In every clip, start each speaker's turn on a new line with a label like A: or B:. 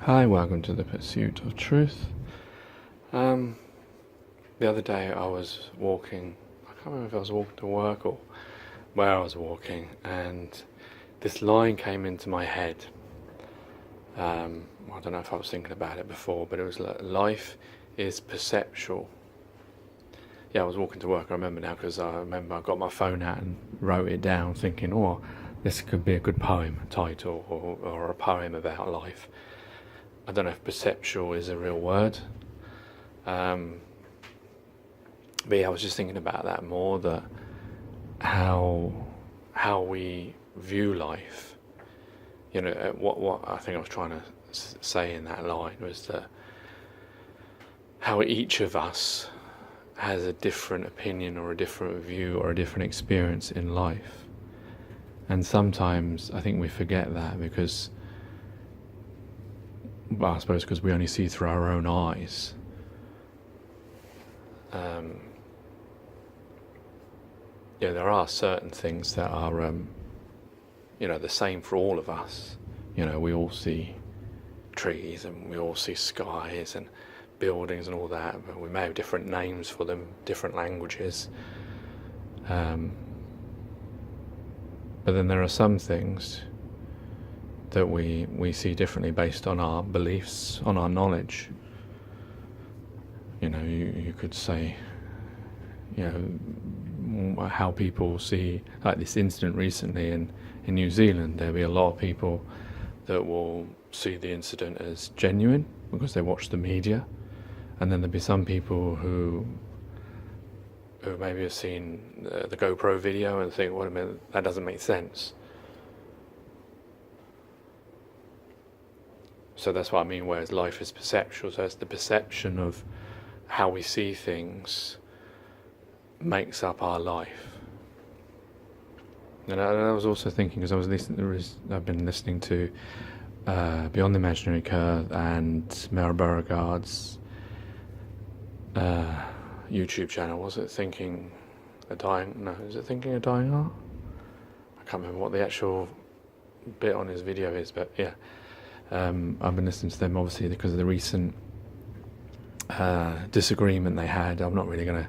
A: Hi, welcome to the Pursuit of Truth. The other day I was walking, I can't remember if I was walking to work or where I was walking, and this line came into my head. I don't know if I was thinking about it before, but it was like, life is perceptual. Yeah, I was walking to work, I remember now, because I remember I got my phone out and wrote it down thinking, oh, this could be a good poem title or a poem about life. I don't know if perceptual is a real word. But yeah, I was just thinking about that more, that how we view life. You know, what I think I was trying to say in that line was that how each of us has a different opinion or a different view or a different experience in life. And sometimes I think we forget that because, well, I suppose because we only see through our own eyes. Yeah, there are certain things that are, the same for all of us. You know, we all see trees and we all see skies and buildings and all that, but we may have different names for them, different languages. But then there are some things that we see differently based on our beliefs, on our knowledge. You know, you could say, how people see, like this incident recently in New Zealand, there'll be a lot of people that will see the incident as genuine because they watch the media, and then there'll be some people who maybe have seen the GoPro video and think, wait a minute, that doesn't make sense. So that's what I mean, whereas life is perceptual, so it's the perception of how we see things makes up our life. And I was also thinking, because I've been listening to Beyond the Imaginary Curve and Mara Beauregard's YouTube channel. Was it Thinking a Dying? No, is it Thinking a Dying Art? I can't remember what the actual bit on his video is, but yeah, I've been listening to them obviously because of the recent disagreement they had. I'm not really going to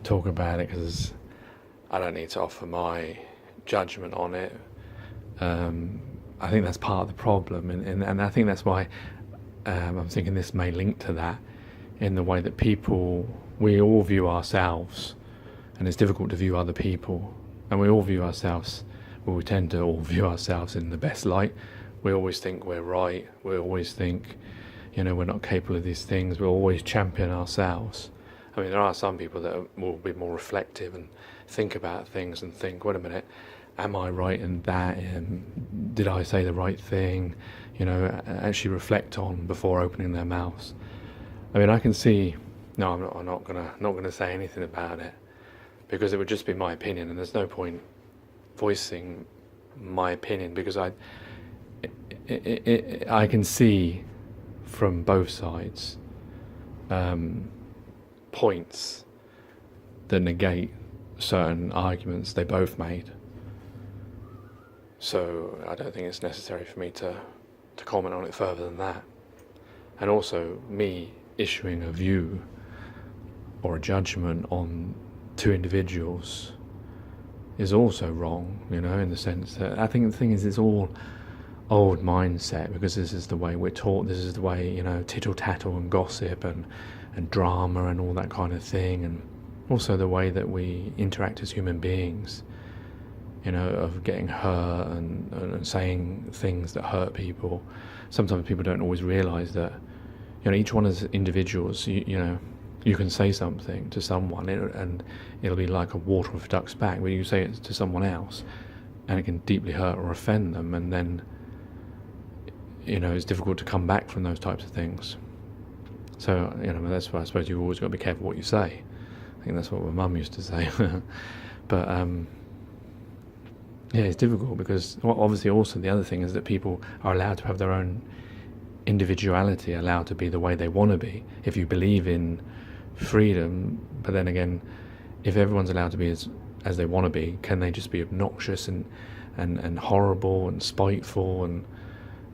A: talk about it because I don't need to offer my judgment on it. I think that's part of the problem, and I think that's why I'm thinking this may link to that, in the way that we all view ourselves, and it's difficult to view other people, and we all view ourselves, well, we tend to all view ourselves in the best light. We always think we're right, we always think, we're not capable of these things, we'll always champion ourselves. I mean, there are some people that will be more reflective and think about things and think, wait a minute, am I right in that? Did I say the right thing? Actually reflect on before opening their mouths. I mean, I can see. No, I'm not gonna say anything about it because it would just be my opinion, and there's no point voicing my opinion because I can see from both sides points that negate certain arguments they both made. So I don't think it's necessary for me to comment on it further than that. And also, me issuing a view or a judgment on two individuals is also wrong, in the sense that I think the thing is, it's all old mindset, because this is the way we're taught, this is the way, tittle tattle and gossip and drama and all that kind of thing, and also the way that we interact as human beings, of getting hurt and saying things that hurt people. Sometimes people don't always realise that, each one as individuals, you can say something to someone and it'll be like a water off a duck's back, but you say it to someone else and it can deeply hurt or offend them, and then, it's difficult to come back from those types of things. So, that's why I suppose you've always got to be careful what you say. I think that's what my mum used to say. But, yeah, it's difficult because obviously also the other thing is that people are allowed to have their own individuality, allowed to be the way they want to be. If you believe in freedom, but then again, if everyone's allowed to be as they want to be, can they just be obnoxious and horrible and spiteful and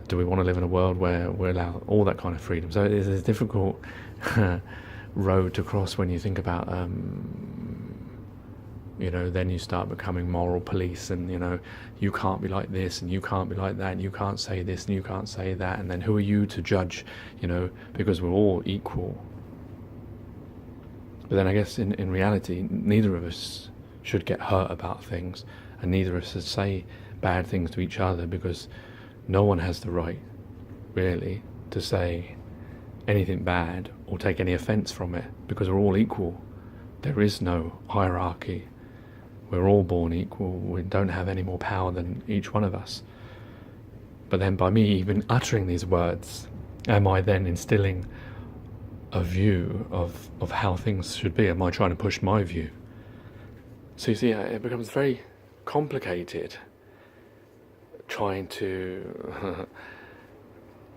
A: do we want to live in a world where we allow all that kind of freedom? So it is a difficult road to cross when you think about, then you start becoming moral police, and, you can't be like this, and you can't be like that, and you can't say this, and you can't say that, and then who are you to judge, because we're all equal. But then I guess in reality, neither of us should get hurt about things, and neither of us should say bad things to each other, because no one has the right, really, to say anything bad or take any offence from it, because we're all equal. There is no hierarchy. We're all born equal. We don't have any more power than each one of us. But then by me even uttering these words, am I then instilling a view of how things should be? Am I trying to push my view? So you see, it becomes very complicated trying to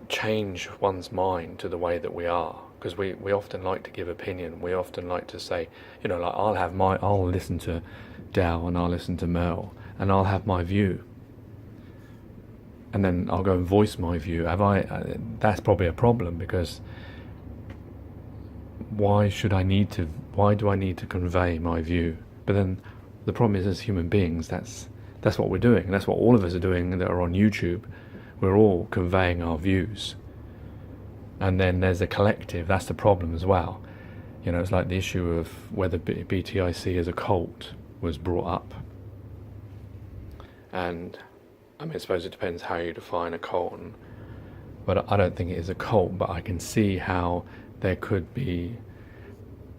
A: change one's mind to the way that we are, because we often like to give opinion. We often like to say, I'll listen to Dao and I'll listen to Mel and I'll have my view, and then I'll go and voice my view. That's probably a problem, because why do I need to convey my view? But then the problem is, as human beings, that's what we're doing. That's what all of us are doing that are on YouTube. We're all conveying our views. And then there's a collective. That's the problem as well. It's like the issue of whether BTIC as a cult was brought up. And I suppose it depends how you define a cult. But I don't think it is a cult, but I can see how there could be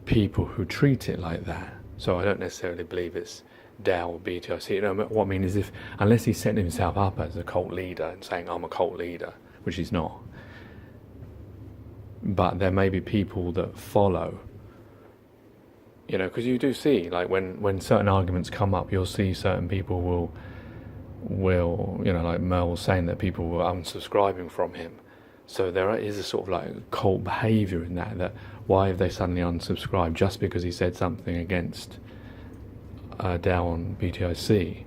A: people who treat it like that. So I don't necessarily believe it's Dao or BTIC. What I mean is, unless he's setting himself up as a cult leader and saying, I'm a cult leader, which he's not. But there may be people that follow, because you do see, like when certain arguments come up, you'll see certain people will like Mel was saying, that people were unsubscribing from him. So there is a sort of like cult behaviour in that why have they suddenly unsubscribed just because he said something against Dao on BTIC?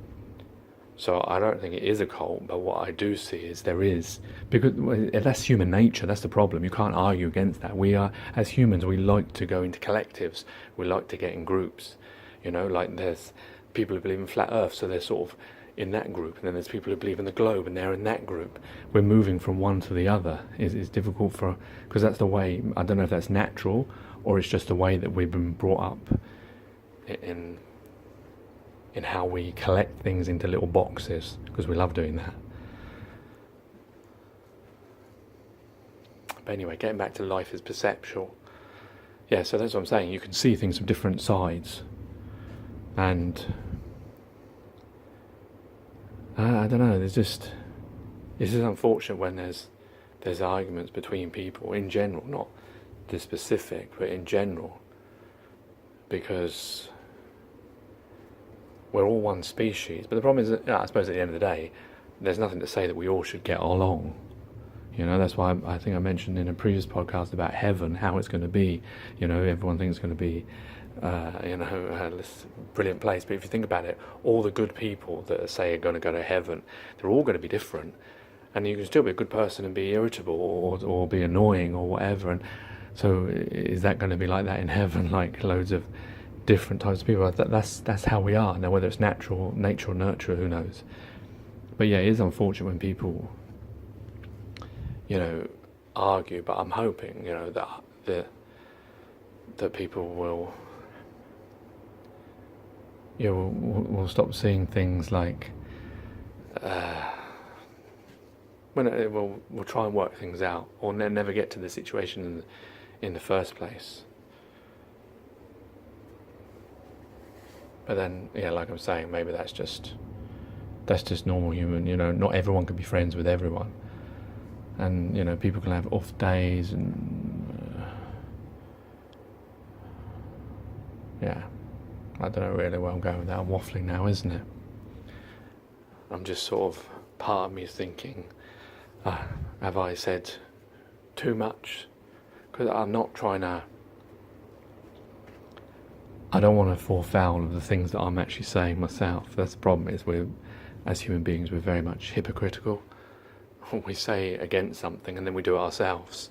A: So I don't think it is a cult, but what I do see is there is, because that's human nature. That's the problem. You can't argue against that. We are, as humans, we like to go into collectives. We like to get in groups. Like there's people who believe in flat Earth, so they're sort of in that group, and then there's people who believe in the globe, and they're in that group. We're moving from one to the other. It's difficult because that's the way. I don't know if that's natural or it's just the way that we've been brought up in how we collect things into little boxes, because we love doing that. But anyway, getting back to life is perceptual. Yeah, so that's what I'm saying. You can see things from different sides, and I don't know. It's just unfortunate when there's arguments between people in general, not the specific, but in general, because we're all one species. But the problem is that, I suppose at the end of the day, there's nothing to say that we all should get along. That's why I think I mentioned in a previous podcast about heaven, how it's going to be. Everyone thinks it's going to be, this brilliant place. But if you think about it, all the good people that say are going to go to heaven, they're all going to be different. And you can still be a good person and be irritable or be annoying or whatever. And so is that going to be like that in heaven? Like loads of different types of people. That's how we are. Now, whether it's nature or nurture, who knows? But yeah, it is unfortunate when people, argue. But I'm hoping, that people will, we'll stop seeing things like, we'll try and work things out, or never get to the situation in the first place. But then, like I'm saying, maybe that's just normal human. Not everyone can be friends with everyone, and people can have off days, and I don't know really where I'm going with that. I'm waffling now, isn't it? I'm just sort of, part of me is thinking, have I said too much? Because I'm not trying to. I don't want to fall foul of the things that I'm actually saying myself. That's the problem, is as human beings, we're very much hypocritical. we say against something and then we do it ourselves,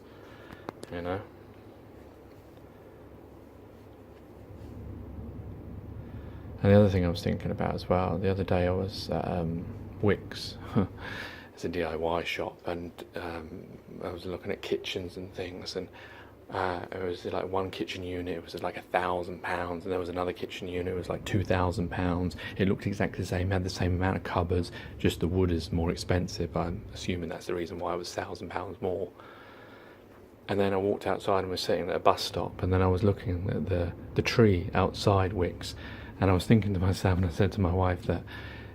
A: you know. And the other thing I was thinking about as well, the other day I was at Wickes. It's a DIY shop, and I was looking at kitchens and things, and it was like one kitchen unit, it was like £1,000, and there was another kitchen unit, it was like £2,000. It looked exactly the same, had the same amount of cupboards, just the wood is more expensive. I'm assuming that's the reason why it was £1,000 more. And then I walked outside and was sitting at a bus stop, and then I was looking at the tree outside Wickes, and I was thinking to myself, and I said to my wife that,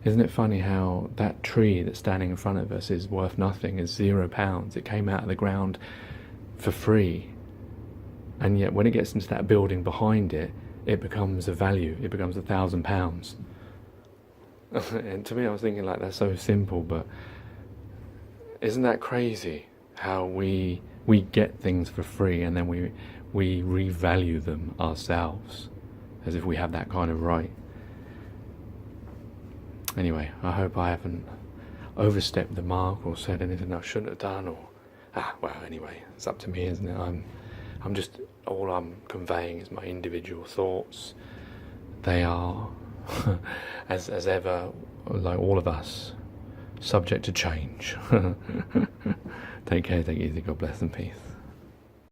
A: isn't it funny how that tree that's standing in front of us is worth nothing, is £0. It came out of the ground for free. And yet when it gets into that building behind it, it becomes a value. It becomes £1,000. And to me, I was thinking, like, that's so simple, but isn't that crazy how we get things for free and then we revalue them ourselves as if we have that kind of right. Anyway, I hope I haven't overstepped the mark or said anything I shouldn't have done, or well, anyway, it's up to me, isn't it? I'm just, all I'm conveying is my individual thoughts. They are as ever, like all of us, subject to change. Take care, take it easy, God bless and peace.